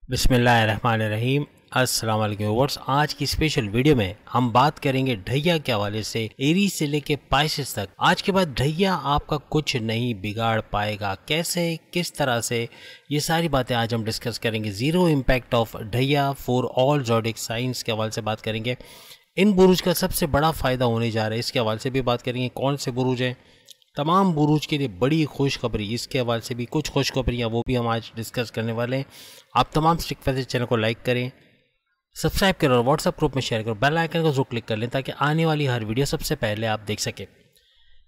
बिस्मिल्लाहिर्रहमानिर्रहीम। अस्सलाम वालेकुम व्यूअर्स। आज की स्पेशल वीडियो में हम बात करेंगे ढैया के हवाले से एरीज से लेके पाइसेस तक। आज के बाद ढैया आपका कुछ नहीं बिगाड़ पाएगा। कैसे, किस तरह से, ये सारी बातें आज हम डिस्कस करेंगे। Zero impact of Dhaiya for all zodiac signs के हवाले से बात करेंगे। इन बुरुज का सबसे बड़ा फ़ायदा होने जा रहा है, इसके हवाले से भी बात करेंगे। कौन से बुरुज हैं, तमाम बुरूज के लिए बड़ी खुशखबरी, इसके हवाले से भी कुछ खुशखबरियाँ वो भी हम आज डिस्कस करने वाले हैं। आप तमाम स्टिक फैज़ चैनल को लाइक करें, सब्सक्राइब करें और व्हाट्सएप ग्रुप में शेयर करें। बेल आइकन को जरूर क्लिक कर लें ताकि आने वाली हर वीडियो सबसे पहले आप देख सकें।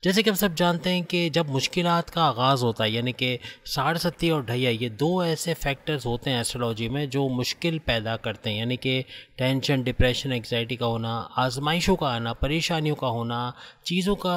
जैसे कि हम सब जानते हैं कि जब मुश्किलात का आगाज़ होता है, यानी कि साढ़े सत्ती और ढैया, ये दो ऐसे फैक्टर्स होते हैं एस्ट्रोलॉजी में जो मुश्किल पैदा करते हैं, यानी कि टेंशन, डिप्रेशन, एंग्जाइटी का होना, आजमाइशों का आना, परेशानियों का होना, चीज़ों का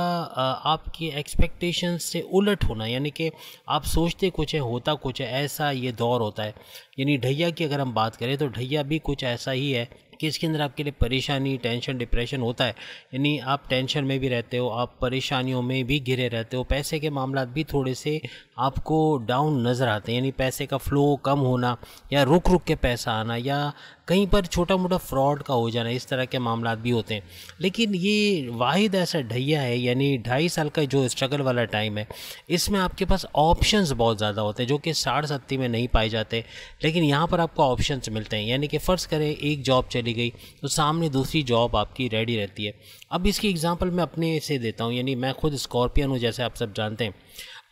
आपकी एक्सपेक्टेशंस से उलट होना, यानी कि आप सोचते कुछ है होता कुछ है, ऐसा ये दौर होता है। यानी ढैया की अगर हम बात करें तो ढैया भी कुछ ऐसा ही है कि इसके अंदर आपके लिए परेशानी, टेंशन, डिप्रेशन होता है। यानी आप टेंशन में भी रहते हो, आप परेशानियों में भी घिरे रहते हो, पैसे के मामलात भी थोड़े से आपको डाउन नज़र आते हैं, यानी पैसे का फ़्लो कम होना या रुक रुक के पैसा आना या कहीं पर छोटा मोटा फ्रॉड का हो जाना, इस तरह के मामलात भी होते हैं। लेकिन ये वाहिद ऐसा ढैया है, यानी 2.5 साल का जो स्ट्रगल वाला टाइम है, इसमें आपके पास ऑप्शंस बहुत ज़्यादा होते हैं जो कि साढ़े सत्ती में नहीं पाए जाते। लेकिन यहाँ पर आपको ऑप्शंस मिलते हैं, यानी कि फ़र्ज़ करें एक जॉब चली गई तो सामने दूसरी जॉब आपकी रेडी रहती है। अब इसकी एग्जांपल मैं अपने से देता हूँ, यानी मैं खुद स्कॉर्पियन हूँ जैसे आप सब जानते हैं।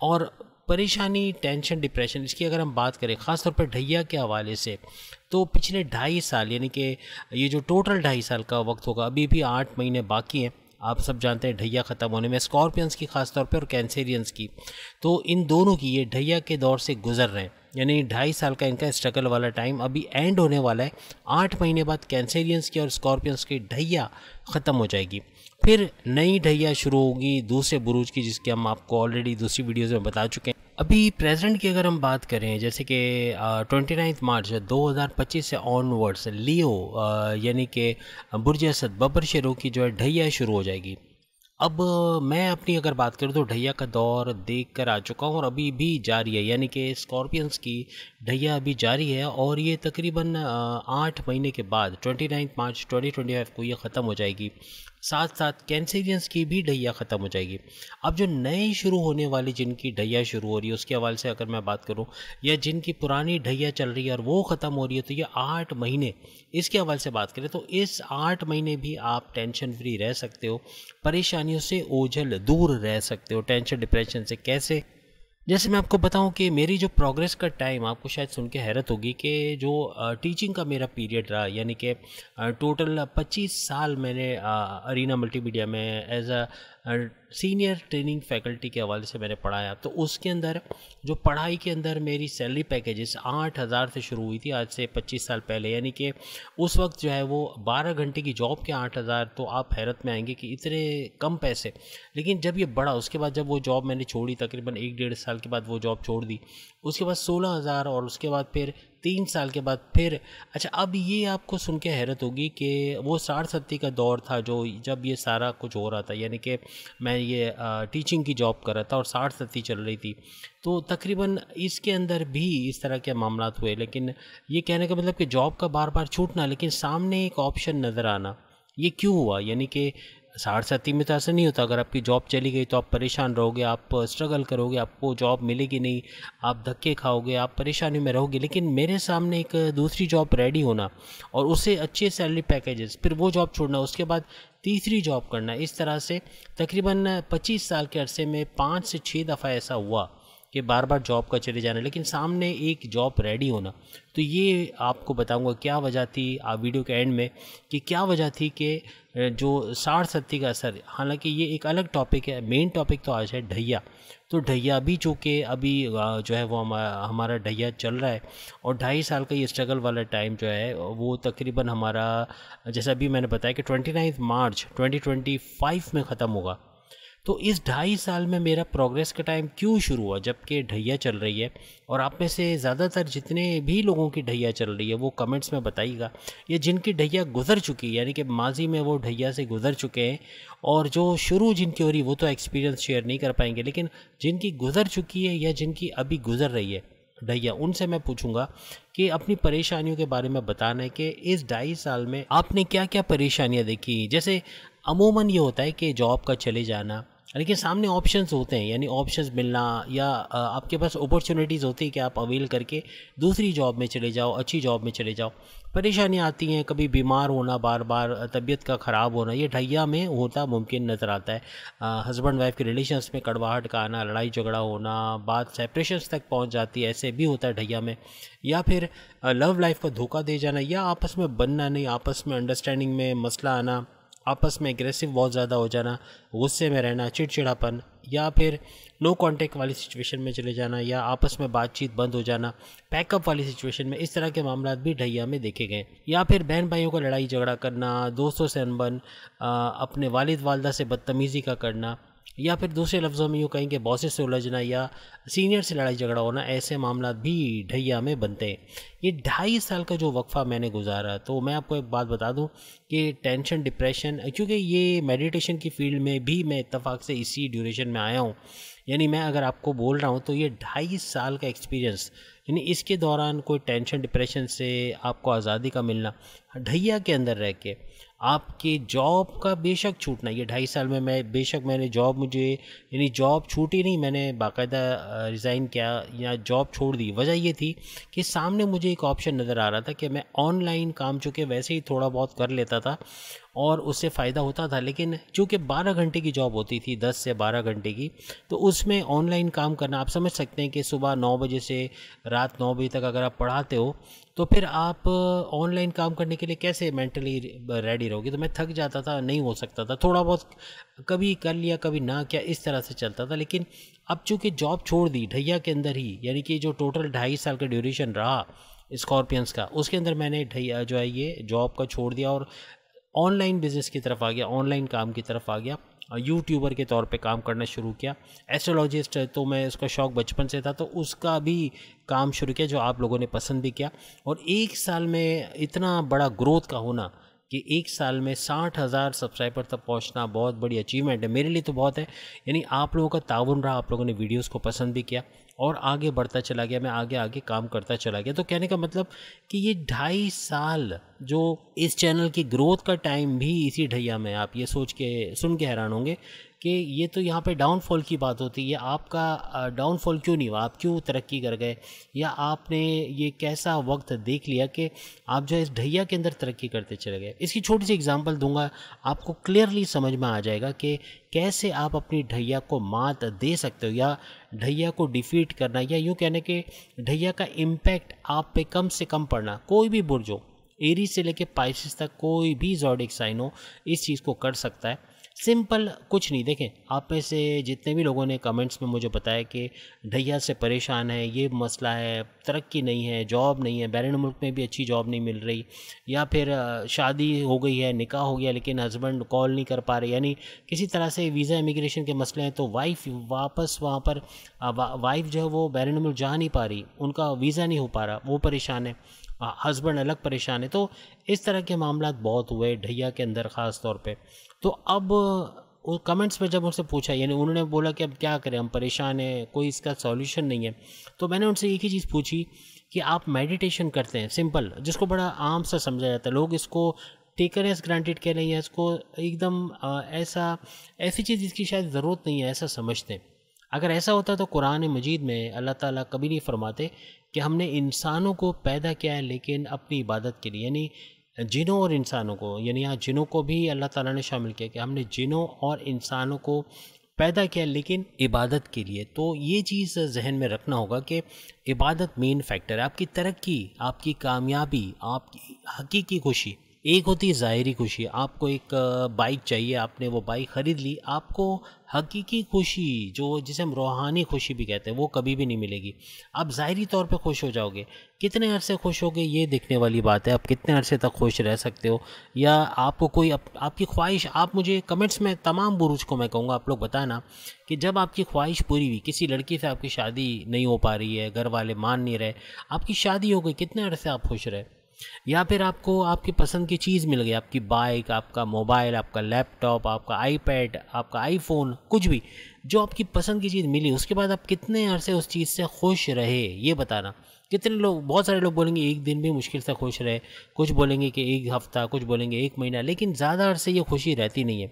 और परेशानी, टेंशन, डिप्रेशन, इसकी अगर हम बात करें ख़ास तौर पर ढैया के हवाले से, तो पिछले 2.5 साल, यानी कि ये जो टोटल 2.5 साल का वक्त होगा, अभी भी 8 महीने बाकी हैं। आप सब जानते हैं ढैया ख़त्म होने में, स्कॉर्पियंस की ख़ास तौर पे और कैंसेरियंस की, तो इन दोनों की ये ढैया के दौर से गुजर रहे हैं। यानी 2.5 साल का इनका स्ट्रगल वाला टाइम अभी एंड होने वाला है। 8 महीने बाद कैंसेरियंस की और स्कॉर्पियंस की ढैया ख़त्म हो जाएगी, फिर नई ढैया शुरू होगी दूसरे बुरूज की, जिसकी हम आपको ऑलरेडी दूसरी वीडियोज़ में बता चुके हैं। अभी प्रेजेंट की अगर हम बात करें, जैसे कि 29 मार्च 2025 से ऑनवर्ड्स लियो यानी कि बुर्ज असद बबर शेरों की जो है ढैया शुरू हो जाएगी। अब मैं अपनी अगर बात करूँ तो ढैया का दौर देख कर आ चुका हूँ और अभी भी जारी है, यानी कि स्कॉर्पियंस की ढैया अभी जारी है और ये तकरीबन 8 महीने के बाद 29 मार्च 2025 को ये ख़त्म हो जाएगी। साथ साथ कैंसेरियंस की भी ढैया ख़त्म हो जाएगी। अब जो नए शुरू होने वाली जिनकी ढैया शुरू हो रही है उसके हवाले से अगर मैं बात करूं, या जिनकी पुरानी ढैया चल रही है और वो ख़त्म हो रही है, तो ये 8 महीने, इसके हवाले से बात करें तो इस 8 महीने भी आप टेंशन फ्री रह सकते हो, परेशानियों से ओझल दूर रह सकते हो। टेंशन, डिप्रेशन से कैसे? जैसे मैं आपको बताऊं कि मेरी जो प्रोग्रेस का टाइम, आपको शायद सुन के हैरत होगी कि जो टीचिंग का मेरा पीरियड रहा, यानी कि टोटल 25 साल मैंने अरीना मल्टीमीडिया में as a senior training faculty के हवाले से मैंने पढ़ाया। तो उसके अंदर जो पढ़ाई के अंदर मेरी सैलरी पैकेजेस 8,000 से शुरू हुई थी, आज से 25 साल पहले। यानी कि उस वक्त जो है वो 12 घंटे की जॉब के 8,000, तो आप हैरत में आएंगे कि इतने कम पैसे। लेकिन जब ये बढ़ा, उसके बाद जब वो जॉब मैंने छोड़ी, तकरीबन 1-1.5 साल के बाद वो जॉब छोड़ दी, उसके बाद 16,000 और उसके बाद फिर 3 साल के बाद फिर, अच्छा अब ये आपको सुन के हैरत होगी कि वो साढ़े सत्ती का दौर था जो जब ये सारा कुछ हो रहा था, यानी कि मैं ये टीचिंग की जॉब कर रहा था और साढ़े सत्ती चल रही थी, तो तकरीबन इसके अंदर भी इस तरह के मामलात हुए। लेकिन ये कहने का मतलब कि जॉब का बार बार छूटना, लेकिन सामने एक ऑप्शन नज़र आना, ये क्यों हुआ? यानी कि साढ़े सत्ती में तो ऐसा नहीं होता। अगर आपकी जॉब चली गई तो आप परेशान रहोगे, आप स्ट्रगल करोगे, आपको जॉब मिलेगी नहीं, आप धक्के खाओगे, आप परेशानी में रहोगे। लेकिन मेरे सामने एक दूसरी जॉब रेडी होना और उससे अच्छे सैलरी पैकेजेस, फिर वो जॉब छोड़ना, उसके बाद तीसरी जॉब करना, इस तरह से तकरीबन 25 साल के अरसे में 5 से 6 दफ़ा ऐसा हुआ कि बार बार जॉब का चले जाना, लेकिन सामने एक जॉब रेडी होना। तो ये आपको बताऊंगा क्या वजह थी आप वीडियो के एंड में, कि क्या वजह थी कि जो साढ़े सत्ती का असर, हालांकि ये एक अलग टॉपिक है, मेन टॉपिक तो आज है ढैया। तो ढैया भी चूँकि अभी जो है वो हमारा ढैया चल रहा है और 2.5 साल का ये स्ट्रगल वाला टाइम जो है वो तकरीबन हमारा, जैसा अभी मैंने बताया कि 29 मार्च 2025 में ख़त्म होगा। तो इस 2.5 साल में मेरा प्रोग्रेस का टाइम क्यों शुरू हुआ जबकि ढैया चल रही है? और आप में से ज़्यादातर जितने भी लोगों की ढैया चल रही है वो कमेंट्स में बताइएगा, या जिनकी ढैया गुजर चुकी है, यानी कि माजी में वो ढैया से गुजर चुके हैं, और जो शुरू जिनकी हो रही वो तो एक्सपीरियंस शेयर नहीं कर पाएंगे, लेकिन जिनकी गुजर चुकी है या जिनकी अभी गुजर रही है, ढैया, उनसे मैं पूछूंगा कि अपनी परेशानियों के बारे में बताना है कि इस 2.5 साल में आपने क्या क्या परेशानियां देखी। जैसे अमूमन ये होता है कि जॉब का चले जाना, लेकिन सामने ऑप्शंस होते हैं, यानी ऑप्शंस मिलना या आपके पास अपॉर्चुनिटीज़ होती है कि आप अवेल करके दूसरी जॉब में चले जाओ, अच्छी जॉब में चले जाओ। परेशानियाँ आती हैं, कभी बीमार होना, बार बार तबीयत का ख़राब होना, ये ढैया में होता मुमकिन नज़र आता है। हस्बैंड वाइफ के रिलेशंस में कड़वाहट का आना, लड़ाई झगड़ा होना, बात सेपरेशंस तक पहुंच जाती है, ऐसे भी होता है ढैया में। या फिर लव लाइफ का धोखा दे जाना, या आपस में बनना नहीं, आपस में अंडरस्टैंडिंग में मसला आना, आपस में एग्रेसिव बहुत ज़्यादा हो जाना, गुस्से में रहना, चिड़चिड़ापन, या फिर नो कांटेक्ट वाली सिचुएशन में चले जाना, या आपस में बातचीत बंद हो जाना, पैकअप वाली सिचुएशन में, इस तरह के मामला भी ढैया में देखे गए। या फिर बहन भाइयों का लड़ाई झगड़ा करना, दोस्तों से अनबन, अपने वालिद वालदा से बदतमीज़ी का करना, या फिर दूसरे लफ्ज़ों में यूँ कहें कि बॉसेस से उलझना या सीनियर से लड़ाई झगड़ा होना, ऐसे मामला भी ढैया में बनते हैं। ये 2.5 साल का जो वक्फ़ा मैंने गुजारा, तो मैं आपको एक बात बता दूं कि टेंशन, डिप्रेशन, क्योंकि ये मेडिटेशन की फील्ड में भी मैं इत्तेफाक से इसी ड्यूरेशन में आया हूँ, यानी मैं अगर आपको बोल रहा हूँ तो ये 2.5 साल का एक्सपीरियंस, यानी इसके दौरान कोई टेंशन डिप्रेशन से आपको आज़ादी का मिलना, ढैया के अंदर रह के आपकी जॉब का बेशक छूटना, ये 2.5 साल में मैंने जॉब, मुझे यानी जॉब छूटी नहीं, मैंने बाकायदा रिज़ाइन किया या जॉब छोड़ दी। वजह ये थी कि सामने मुझे एक ऑप्शन नज़र आ रहा था कि मैं ऑनलाइन काम चूँकि वैसे ही थोड़ा बहुत कर लेता था और उससे फ़ायदा होता था, लेकिन चूँकि 12 घंटे की जॉब होती थी, 10 से 12 घंटे की, तो उसमें ऑनलाइन काम करना, आप समझ सकते हैं कि सुबह 9 बजे से रात 9 बजे तक अगर आप पढ़ाते हो तो फिर आप ऑनलाइन काम करने के लिए कैसे मेंटली रेडी रहोगे। तो मैं थक जाता था, नहीं हो सकता था, थोड़ा बहुत कभी कर लिया कभी ना किया, इस तरह से चलता था। लेकिन अब चूँकि जॉब छोड़ दी ढैया के अंदर ही, यानी कि जो टोटल 2.5 साल का ड्यूरेशन रहा स्कॉर्पियंस का, उसके अंदर मैंने ढैया जो है ये जॉब का छोड़ दिया और ऑनलाइन बिज़नेस की तरफ आ गया, ऑनलाइन काम की तरफ आ गया, यूट्यूबर के तौर पे काम करना शुरू किया। एस्ट्रोलॉजिस्ट तो मैं, उसका शौक़ बचपन से था, तो उसका भी काम शुरू किया जो आप लोगों ने पसंद भी किया। और 1 साल में इतना बड़ा ग्रोथ का होना कि 1 साल में 60,000 सब्सक्राइबर तक पहुंचना बहुत बड़ी अचीवमेंट है, मेरे लिए तो बहुत है। यानी आप लोगों का ताउन रहा, आप लोगों ने वीडियोस को पसंद भी किया और आगे बढ़ता चला गया, मैं आगे आगे काम करता चला गया। तो कहने का मतलब कि ये 2.5 साल जो इस चैनल की ग्रोथ का टाइम भी इसी ढैया में, आप ये सोच के सुन के हैरान होंगे कि ये तो यहाँ पे डाउनफॉल की बात होती है। आपका डाउनफॉल क्यों नहीं हुआ, आप क्यों तरक्की कर गए, या आपने ये कैसा वक्त देख लिया कि आप जो इस ढैया के अंदर तरक्की करते चले गए। इसकी छोटी सी एग्जांपल दूंगा, आपको क्लियरली समझ में आ जाएगा कि कैसे आप अपनी ढैया को मात दे सकते हो, या ढैया को डिफीट करना, या यूँ कहने के ढैया का इम्पैक्ट आप पे कम से कम पड़ना। कोई भी बुर्ज हो, एरीज से लेके पाइसेस तक, कोई भी ज़ोडिक साइन हो, इस चीज़ को कर सकता है। सिंपल कुछ नहीं, देखें आप में से जितने भी लोगों ने कमेंट्स में मुझे बताया कि ढैया से परेशान है, ये मसला है, तरक्की नहीं है, जॉब नहीं है, बैरून मुल्क में भी अच्छी जॉब नहीं मिल रही, या फिर शादी हो गई है, निकाह हो गया, लेकिन हस्बैंड कॉल नहीं कर पा रहे, यानी किसी तरह से वीज़ा इमिग्रेशन के मसले हैं, तो वाइफ वापस वहाँ पर वाइफ जो है वो बैरून मुल्क जा नहीं पा रही, उनका वीज़ा नहीं हो पा रहा, वो परेशान है, हस्बैंड अलग परेशान है। तो इस तरह के मामला बहुत हुए ढैया के अंदर ख़ास तौर पे। तो अब वो कमेंट्स में जब उनसे पूछा, यानी उन्होंने बोला कि अब क्या करें, हम परेशान हैं, कोई इसका सॉल्यूशन नहीं है, तो मैंने उनसे एक ही चीज़ पूछी कि आप मेडिटेशन करते हैं, सिंपल, जिसको बड़ा आम सा समझा जाता है, लोग इसको टेकर एज ग्रांटेड कह रहे हैं, इसको एकदम ऐसी चीज़ जिसकी शायद ज़रूरत नहीं है ऐसा समझते हैं। अगर ऐसा होता तो कुरान मजीद में अल्लाह ताला कभी नहीं फरमाते कि हमने इंसानों को पैदा किया है लेकिन अपनी इबादत के लिए, यानी जिनों और इंसानों को, यानी यहाँ जिनों को भी अल्लाह ताला ने शामिल किया कि हमने जिनों और इंसानों को पैदा किया लेकिन इबादत के लिए। तो ये चीज़ जहन में रखना होगा कि इबादत मेन फैक्टर है, आपकी तरक्की, आपकी कामयाबी, आपकी हकीकी खुशी। एक होती है ज़ाहिरी खुशी, आपको एक बाइक चाहिए, आपने वो बाइक ख़रीद ली, आपको हकीकी खुशी जो जिसे हम रूहानी खुशी भी कहते हैं वो कभी भी नहीं मिलेगी। आप ज़ाहिरी तौर पे खुश हो जाओगे, कितने अरसे खुश होगे ये देखने वाली बात है, आप कितने अरसे तक खुश रह सकते हो, या आपको कोई आपकी ख्वाहिश, आप मुझे कमेंट्स में तमाम बुरुज को मैं कहूँगा आप लोग बताना कि जब आपकी ख्वाहिश पूरी हुई, किसी लड़की से आपकी शादी नहीं हो पा रही है, घर वाले मान नहीं रहे, आपकी शादी हो गई, कितने अरसे आप खुश रहे। या फिर आपको आपकी पसंद की चीज़ मिल गई, आपकी बाइक, आपका मोबाइल, आपका लैपटॉप, आपका आईपैड, आपका आईफोन, कुछ भी जो आपकी पसंद की चीज़ मिली, उसके बाद आप कितने अरसे उस चीज़ से खुश रहे ये बताना। कितने लोग, बहुत सारे लोग बोलेंगे एक दिन भी मुश्किल से खुश रहे, कुछ बोलेंगे कि एक हफ्ता, कुछ बोलेंगे एक महीना, लेकिन ज़्यादा अरसे ये खुशी रहती नहीं है।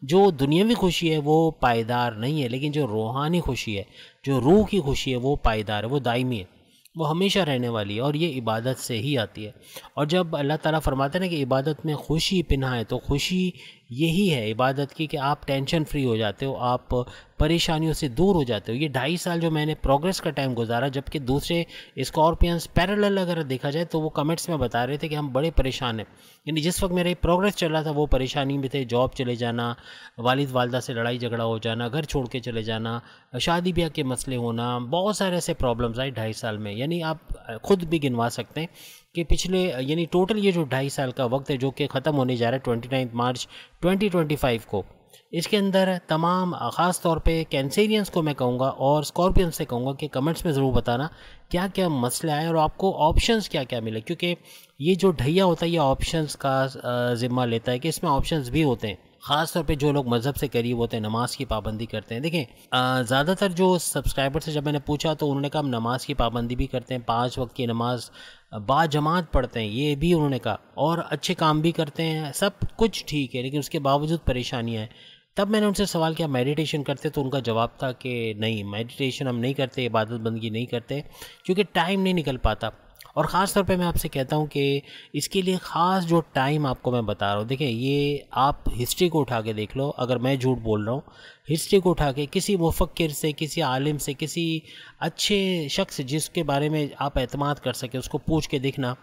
जो दुनियावी खुशी है वो पायदार नहीं है, लेकिन जो रूहानी खुशी है, जो रूह की खुशी है वो पायदार है, वो दायमी है, वो हमेशा रहने वाली है और ये इबादत से ही आती है। और जब अल्लाह ताला फरमाते हैं ना कि इबादत में खुशी पिन्हा है, तो खुशी यही है इबादत की कि आप टेंशन फ्री हो जाते हो, आप परेशानियों से दूर हो जाते हो। ये 2.5 साल जो मैंने प्रोग्रेस का टाइम गुजारा, जबकि दूसरे स्कॉर्पियंस पैरेलल अगर देखा जाए तो वो कमेंट्स में बता रहे थे कि हम बड़े परेशान हैं। यानी जिस वक्त मेरा प्रोग्रेस चल रहा था वो परेशानी में थे, जॉब चले जाना, वालिद वालदा से लड़ाई झगड़ा हो जाना, घर छोड़ के चले जाना, शादी ब्याह के मसले होना, बहुत सारे ऐसे प्रॉब्लम्स आए 2.5 साल में। यानी आप खुद भी गिनवा सकते हैं कि पिछले, यानी टोटल ये जो 2.5 साल का वक्त है जो कि ख़त्म होने जा रहा है 29 मार्च 2025 को, इसके अंदर तमाम ख़ास तौर पे कैंसेरियंस को मैं कहूँगा और स्कॉर्पियंस से कहूँगा कि कमेंट्स में ज़रूर बताना क्या क्या मसले आए और आपको ऑप्शंस क्या क्या मिले, क्योंकि ये जो ढैया होता है ये ऑप्शंस का ज़िम्मा लेता है कि इसमें ऑप्शंस भी होते हैं। ख़ास तौर पे जो लोग मज़हब से करीब होते हैं, नमाज की पाबंदी करते हैं। देखें, ज़्यादातर जो सब्सक्राइबर से जब मैंने पूछा तो उन्होंने कहा हम नमाज की पाबंदी भी करते हैं, 5 वक्त की नमाज बाजमात पढ़ते हैं, ये भी उन्होंने कहा, और अच्छे काम भी करते हैं, सब कुछ ठीक है, लेकिन उसके बावजूद परेशानियाँ हैं। तब मैंने उनसे सवाल किया मेडिटेशन करते, तो उनका जवाब था कि नहीं, मेडिटेशन हम नहीं करते, इबादत बंदगी नहीं करते, क्योंकि टाइम नहीं निकल पाता। और ख़ास तौर पे मैं आपसे कहता हूँ कि इसके लिए ख़ास जो टाइम आपको मैं बता रहा हूँ, देखिए ये आप हिस्ट्री को उठा के देख लो, अगर मैं झूठ बोल रहा हूँ, हिस्ट्री को उठा के किसी मुफक्किर से, किसी आलिम से, किसी अच्छे शख्स जिसके बारे में आप एतमाद कर सके, उसको पूछ के देखना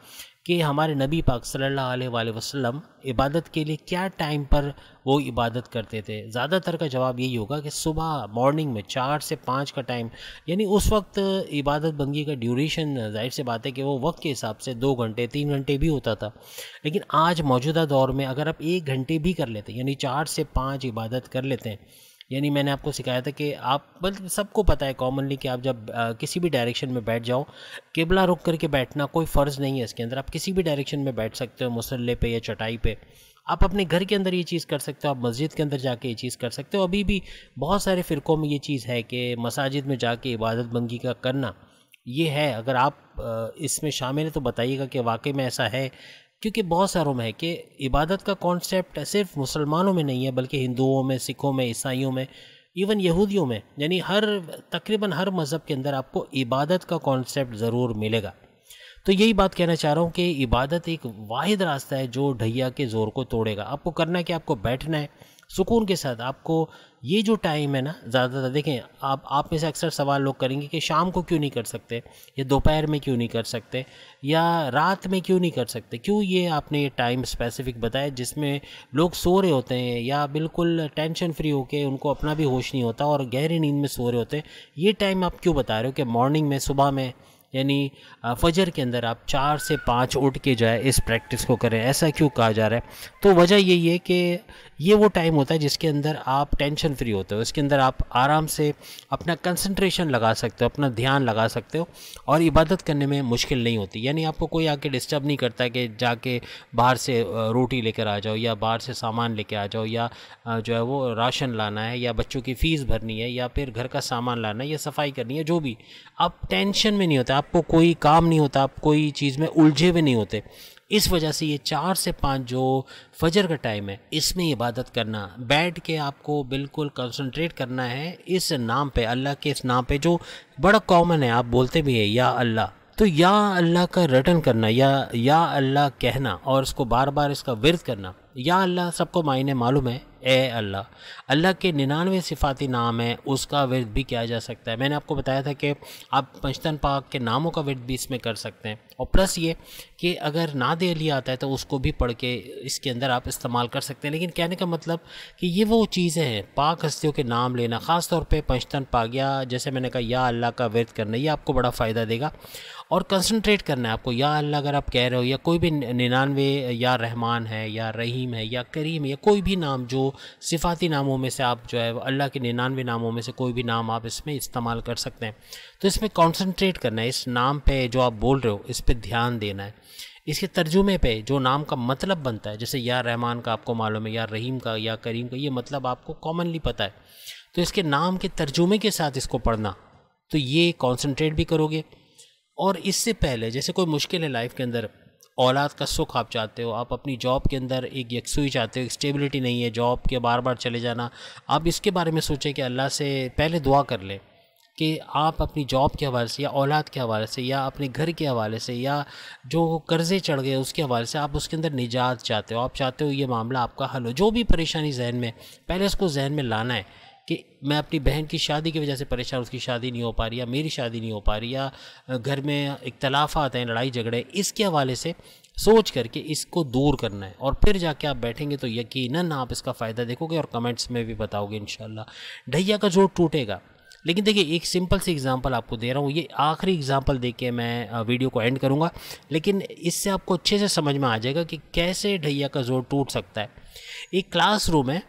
कि हमारे नबी पाक सल्लल्लाहु अलैहि वसल्लम इबादत के लिए क्या टाइम पर वो इबादत करते थे। ज़्यादातर का जवाब यही होगा कि सुबह मॉर्निंग में 4 से 5 का टाइम, यानी उस वक्त इबादत बंदगी का ड्यूरेशन ज़ाहिर सी बात है कि वो वक्त के हिसाब से 2 घंटे 3 घंटे भी होता था। लेकिन आज मौजूदा दौर में अगर आप 1 घंटे भी कर लेते हैं, यानी 4 से 5 इबादत कर लेते हैं, यानी मैंने आपको सिखाया था कि आप, बल्कि सबको पता है कॉमनली कि आप जब किसी भी डायरेक्शन में बैठ जाओ, किबला रुक करके बैठना कोई फ़र्ज़ नहीं है इसके अंदर, आप किसी भी डायरेक्शन में बैठ सकते हो, मुसल्ले पे या चटाई पे। आप अपने घर के अंदर ये चीज़ कर सकते हो, आप मस्जिद के अंदर जाके ये चीज़ कर सकते हो। अभी भी बहुत सारे फ़िरक़ों में ये चीज़ है कि मसाजिद में जाके इबादत बंदगी का करना ये है। अगर आप इसमें शामिल हैं तो बताइएगा कि वाकई में ऐसा है, क्योंकि बहुत सारों में है कि इबादत का कॉन्सेप्ट सिर्फ मुसलमानों में नहीं है, बल्कि हिंदुओं में, सिखों में, ईसाइयों में, इवन यहूदियों में, यानी तकरीबन हर मज़हब के अंदर आपको इबादत का कॉन्सेप्ट ज़रूर मिलेगा। तो यही बात कहना चाह रहा हूँ कि इबादत एक वाहिद रास्ता है जो ढैया के ज़ोर को तोड़ेगा। आपको करना है कि आपको बैठना है सुकून के साथ। आपको ये जो टाइम है ना, ज़्यादातर देखें, आप में से अक्सर सवाल लोग करेंगे कि शाम को क्यों नहीं कर सकते, या दोपहर में क्यों नहीं कर सकते, या रात में क्यों नहीं कर सकते। क्यों ये आपने ये टाइम स्पेसिफिक बताया जिसमें लोग सो रहे होते हैं या बिल्कुल टेंशन फ्री होके उनको अपना भी होश नहीं होता और गहरी नींद में सो रहे होते हैं, ये टाइम आप क्यों बता रहे हो कि मॉर्निंग में, सुबह में, यानी फजर के अंदर आप 4 से 5 उठ के जो है इस प्रैक्टिस को करें, ऐसा क्यों कहा जा रहा है? तो वजह यही है कि ये वो टाइम होता है जिसके अंदर आप टेंशन फ्री होते हो, इसके अंदर आप आराम से अपना कंसंट्रेशन लगा सकते हो, अपना ध्यान लगा सकते हो और इबादत करने में मुश्किल नहीं होती। यानी आपको कोई आके डिस्टर्ब नहीं करता कि जाके बाहर से रोटी लेकर आ जाओ, या बाहर से सामान लेके आ जाओ, या जो है वो राशन लाना है, या बच्चों की फ़ीस भरनी है, या फिर घर का सामान लाना है, या सफाई करनी है, जो भी। आप टेंशन में नहीं होता, आपको कोई काम नहीं होता, आप कोई चीज़ में उलझे हुए नहीं होते। इस वजह से ये 4 से 5 जो फजर का टाइम है, इसमें इबादत करना, बैठ के आपको बिल्कुल कंसंट्रेट करना है इस नाम पे, अल्लाह के इस नाम पे जो बड़ा कॉमन है, आप बोलते भी है या अल्लाह। तो या अल्लाह का रटन करना, या अल्लाह कहना और उसको बार बार इसका विर्द करना। या अल्लाह सबको मायने मालूम है, ए अल्लाह। अल्लाह के 99 सिफाती नाम है, उसका विर्द भी किया जा सकता है। मैंने आपको बताया था कि आप पंजतन पाक के नामों का विर्द भी इसमें कर सकते हैं, और प्लस ये कि अगर नाद अली आता है तो उसको भी पढ़ के इसके अंदर आप इस्तेमाल कर सकते हैं। लेकिन कहने का मतलब कि ये वो चीज़ें हैं, पाक हस्तियों के नाम लेना, ख़ास तौर पे पंजतन पाक, या जैसे मैंने कहा या अल्लाह का विर्द करना, ये आपको बड़ा फ़ायदा देगा। और कंसंट्रेट करना है आपको, या अल्लाह अगर आप कह रहे हो, या कोई भी 99, या रहमान है, या रहीम है, या करीम है, या कोई भी नाम जो सिफाती नामों में से आप जो है अल्लाह के 99 नामों में से कोई भी नाम आप इसमें इस्तेमाल कर सकते हैं। तो इसमें कंसंट्रेट करना है, इस नाम पे जो आप बोल रहे हो इस पे ध्यान देना है। इसके तर्जुमे पे जो नाम का मतलब बनता है, जैसे या रहमान का आपको मालूम है, या रहीम का, या करीम का, ये मतलब आपको कॉमनली पता है, तो इसके नाम के तर्जुमे के साथ इसको पढ़ना, तो ये कॉन्सेंट्रेट भी करोगे। और इससे पहले जैसे कोई मुश्किल है लाइफ के अंदर, औलाद का सुख आप चाहते हो, आप अपनी जॉब के अंदर एक यकसुई चाहते हो, एक स्टेबिलिटी नहीं है, जॉब के बार बार चले जाना, आप इसके बारे में सोचें कि अल्लाह से पहले दुआ कर लें कि आप अपनी जॉब के हवाले से, या औलाद के हवाले से, या अपने घर के हवाले से, या जो कर्ज़े चढ़ गए उसके हवाले से आप उसके अंदर निजात चाहते हो, आप चाहते हो ये मामला आपका हल हो। जो भी परेशानी जहन में, पहले उसको जहन में लाना है कि मैं अपनी बहन की शादी की वजह से परेशान, उसकी शादी नहीं हो पा रही, या मेरी शादी नहीं हो पा रही, या घर में इख्तलाफात हैं, लड़ाई झगड़े, इसके हवाले से सोच करके इसको दूर करना है। और फिर जाके आप बैठेंगे तो यकीनन आप इसका फ़ायदा देखोगे और कमेंट्स में भी बताओगे इंशाल्लाह। ढैया का जोड़ टूटेगा। लेकिन देखिए, एक सिंपल सी एग्जांपल आपको दे रहा हूँ, ये आखिरी एग्जांपल दे के मैं वीडियो को एंड करूँगा, लेकिन इससे आपको अच्छे से समझ में आ जाएगा कि कैसे ढैया का जोड़ टूट सकता है। एक क्लासरूम है,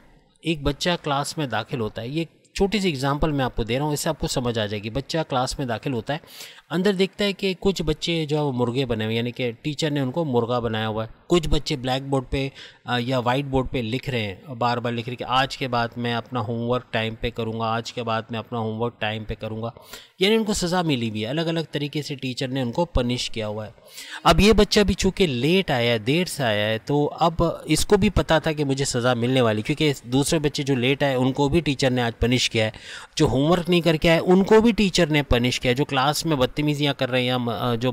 एक बच्चा क्लास में दाखिल होता है, ये छोटी सी एग्जांपल मैं आपको दे रहा हूँ, इससे आपको समझ आ जाएगी। बच्चा क्लास में दाखिल होता है, अंदर देखता है कि कुछ बच्चे जो है वो मुर्गे बने हुए, यानी कि टीचर ने उनको मुर्गा बनाया हुआ है। कुछ बच्चे ब्लैक बोर्ड पे या वाइट बोर्ड पे लिख रहे हैं, बार बार लिख रहे हैं कि आज के बाद मैं अपना होमवर्क टाइम पे करूँगा, आज के बाद मैं अपना होमवर्क टाइम पे करूँगा, यानी उनको सज़ा मिली हुई है, अलग अलग तरीके से टीचर ने उनको पनिश किया हुआ है। अब ये बच्चा भी चूँकि लेट आया है, देर से आया है, तो अब इसको भी पता था कि मुझे सज़ा मिलने वाली, क्योंकि दूसरे बच्चे जो लेट आए उनको भी टीचर ने आज पनिश किया है, जो होमवर्क नहीं करके आए उनको भी टीचर ने पनिश किया है, जो क्लास में बदतमीजियाँ कर रहे हैं या जो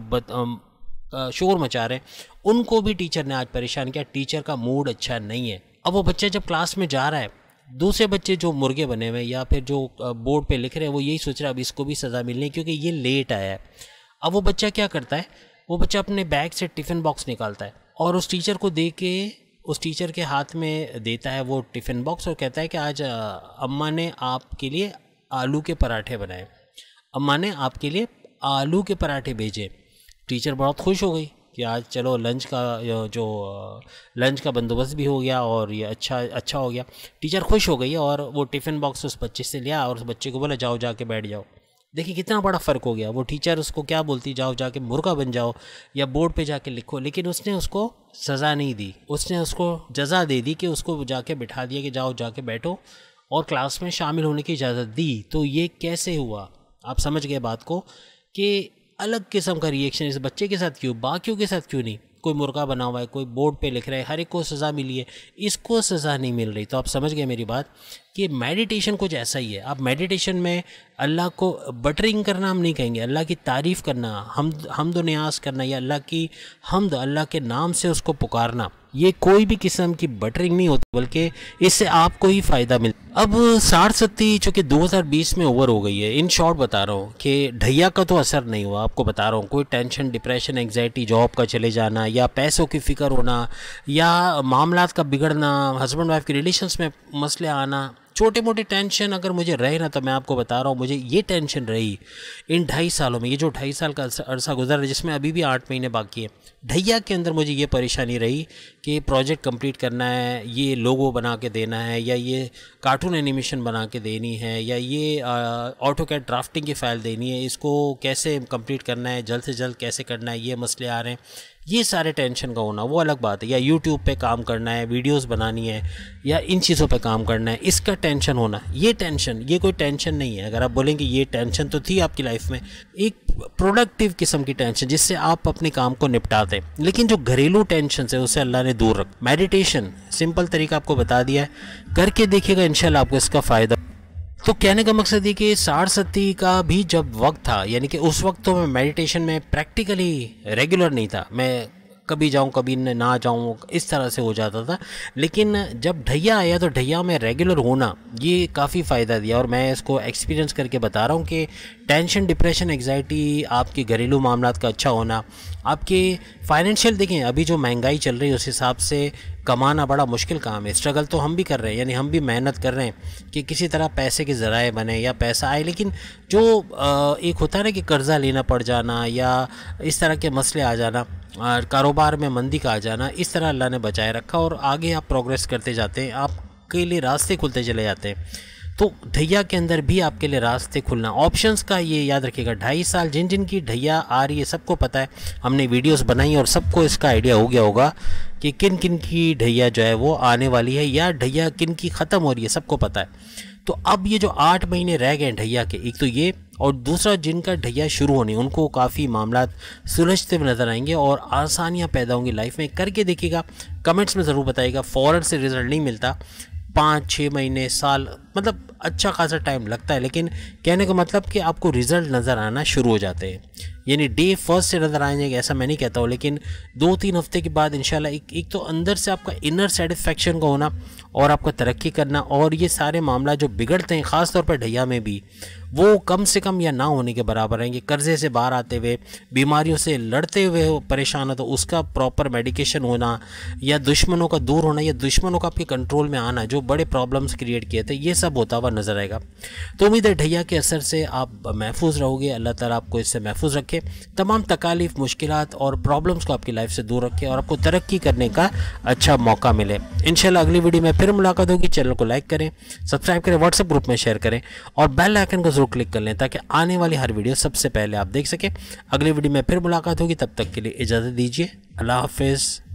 शोर मचा रहे हैं उनको भी टीचर ने आज परेशान किया। टीचर का मूड अच्छा नहीं है। अब वो बच्चा जब क्लास में जा रहा है, दूसरे बच्चे जो मुर्गे बने हुए या फिर जो बोर्ड पे लिख रहे हैं वो यही सोच रहा है अब इसको भी सज़ा मिलनी है क्योंकि ये लेट आया है। अब वो बच्चा क्या करता है, वो बच्चा अपने बैग से टिफ़िन बॉक्स निकालता है और उस टीचर को दे के उस टीचर के हाथ में देता है वो टिफ़िन बॉक्स और कहता है कि आज अम्मा ने आपके लिए आलू के पराठे बनाए, अम्मा ने आपके लिए आलू के पराठे भेजे। टीचर बहुत खुश हो गई कि आज चलो लंच का बंदोबस्त भी हो गया और ये अच्छा हो गया। टीचर खुश हो गई और वो टिफ़िन बॉक्स उस बच्चे से लिया और उस बच्चे को बोला जाओ जाके बैठ जाओ। देखिए कितना बड़ा फ़र्क हो गया। वो टीचर उसको क्या बोलती, जाओ जाके मुर्गा बन जाओ या बोर्ड पे जाके लिखो, लेकिन उसने उसको सज़ा नहीं दी, उसने उसको जज़ा दे दी कि उसको जाके बिठा दिया कि जाओ जाके बैठो और क्लास में शामिल होने की इजाज़त दी। तो ये कैसे हुआ, आप समझ गए बात को कि अलग किस्म का रिएक्शन इस बच्चे के साथ क्यों, बाकियों के साथ क्यों नहीं। कोई मुर्गा बना हुआ है, कोई बोर्ड पे लिख रहा है, हर एक को सज़ा मिली है, इसको सज़ा नहीं मिल रही। तो आप समझ गए मेरी बात कि मेडिटेशन कुछ ऐसा ही है। आप मेडिटेशन में अल्लाह को बटरिंग करना हम नहीं कहेंगे, अल्लाह की तारीफ़ करना, हमद न्याज़ करना या अल्लाह की हमद, अल्लाह के नाम से उसको पुकारना, ये कोई भी किस्म की बटरिंग नहीं होती बल्कि इससे आपको ही फ़ायदा मिलता। अब 60-70 चूँकि 2020 में ओवर हो गई है, इन शॉर्ट बता रहा हूँ कि ढैया का तो असर नहीं हुआ। आपको बता रहा हूँ कोई टेंशन, डिप्रेशन, एंग्जाइटी, जॉब का चले जाना या पैसों की फ़िक्र होना या मामलात का बिगड़ना, हस्बैंड वाइफ के रिलेशंस में मसले आना, छोटे मोटे टेंशन अगर मुझे रहे ना, तो मैं आपको बता रहा हूँ मुझे ये टेंशन रही इन 2.5 सालों में। ये जो 2.5 साल का अरसा गुजर रहा है जिसमें अभी भी 8 महीने बाकी है, ढैया के अंदर मुझे ये परेशानी रही कि प्रोजेक्ट कंप्लीट करना है, ये लोगो बना के देना है, या ये कार्टून एनिमेशन बना के देनी है, या ये ऑटोकैड ड्राफ्टिंग की फ़ाइल देनी है, इसको कैसे कंप्लीट करना है, जल्द से जल्द कैसे करना है, ये मसले आ रहे हैं। ये सारे टेंशन का होना वो अलग बात है। या यूट्यूब पे काम करना है, वीडियोस बनानी है, या इन चीज़ों पे काम करना है, इसका टेंशन होना, ये टेंशन, ये कोई टेंशन नहीं है। अगर आप बोलेंगे ये टेंशन तो थी आपकी लाइफ में, एक प्रोडक्टिव किस्म की टेंशन जिससे आप अपने काम को निपटाते हैं। लेकिन जो घरेलू टेंशन है उसे अल्लाह ने दूर रख। मेडिटेशन सिंपल तरीका आपको बता दिया है, करके देखिएगा इंशाल्लाह आपको इसका फ़ायदा। तो कहने का मकसद ये कि 60-70 का भी जब वक्त था, यानी कि उस वक्त तो मैं मेडिटेशन में प्रैक्टिकली रेगुलर नहीं था, मैं कभी जाऊं कभी ना जाऊं, इस तरह से हो जाता था। लेकिन जब ढैया आया तो ढैया में रेगुलर होना ये काफ़ी फ़ायदा दिया और मैं इसको एक्सपीरियंस करके बता रहा हूं कि टेंशन, डिप्रेशन, एग्जाइटी, आपके घरेलू मामलात का अच्छा होना, आपके फाइनेंशियल, देखें अभी जो महंगाई चल रही है उस हिसाब से कमाना बड़ा मुश्किल काम है। स्ट्रगल तो हम भी कर रहे हैं, यानी हम भी मेहनत कर रहे हैं कि किसी तरह पैसे के ज़राए बने या पैसा आए, लेकिन जो एक होता है ना कि कर्ज़ा लेना पड़ जाना या इस तरह के मसले आ जाना, कारोबार में मंदी का आ जाना, इस तरह अल्लाह ने बचाए रखा और आगे आप प्रोग्रेस करते जाते हैं, आपके लिए रास्ते खुलते चले जाते हैं। तो ढैया के अंदर भी आपके लिए रास्ते खुलना। ऑप्शंस का ये याद रखिएगा, 2.5 साल जिन जिन की ढैया आ रही है सबको पता है, हमने वीडियोस बनाई और सबको इसका आइडिया हो गया होगा कि किन किन की ढैया जो है वो आने वाली है या ढैया किन की ख़त्म हो रही है, सबको पता है। तो अब ये जो 8 महीने रह गए ढैया के, एक तो ये और दूसरा जिनका ढैया शुरू होने उनको काफ़ी मामला सुलझते हुए नज़र आएंगे और आसानियाँ पैदा होंगी लाइफ में। करके देखिएगा, कमेंट्स में ज़रूर बताइएगा। फ़ौरन से रिज़ल्ट नहीं मिलता, 5-6 महीने, साल, मतलब अच्छा खासा टाइम लगता है, लेकिन कहने का मतलब कि आपको रिज़ल्ट नज़र आना शुरू हो जाते हैं। यानी डे फर्स्ट से नज़र आएंगे ऐसा मैं नहीं कहता हूँ, लेकिन 2-3 हफ्ते के बाद इंशाल्लाह एक तो अंदर से आपका इनर सेटिस्फेक्शन का होना और आपका तरक्की करना, और ये सारे मामला जो बिगड़ते हैं ख़ास तौर पर ढैया में भी, वो कम से कम या ना होने के बराबर हैं। कि कर्ज़े से बाहर आते हुए, बीमारियों से लड़ते हुए परेशान हो तो उसका प्रॉपर मेडिकेशन होना, या दुश्मनों का दूर होना, या दुश्मनों का आपके कंट्रोल में आना जो बड़े प्रॉब्लम्स क्रिएट किए थे, ये सब होता हुआ नज़र आएगा। तो उम्मीद है ढैया के असर से आप महफूज रहोगे। अल्लाह ताला आपको इससे महफूज रखे, तमाम तकालीफ, मुश्किलात और प्रॉब्लम्स को आपकी लाइफ से दूर रखे और आपको तरक्की करने का अच्छा मौका मिले। इंशाल्लाह अगली वीडियो में फिर मुलाकात होगी। चैनल को लाइक करें, सब्सक्राइब करें, व्हाट्सएप ग्रुप में शेयर करें और बेल आइकन को जरूर क्लिक कर लें ताकि आने वाली हर वीडियो सबसे पहले आप देख सकें। अगली वीडियो में फिर मुलाकात होगी, तब तक के लिए इजाज़त दीजिए। अल्लाह हाफिज़।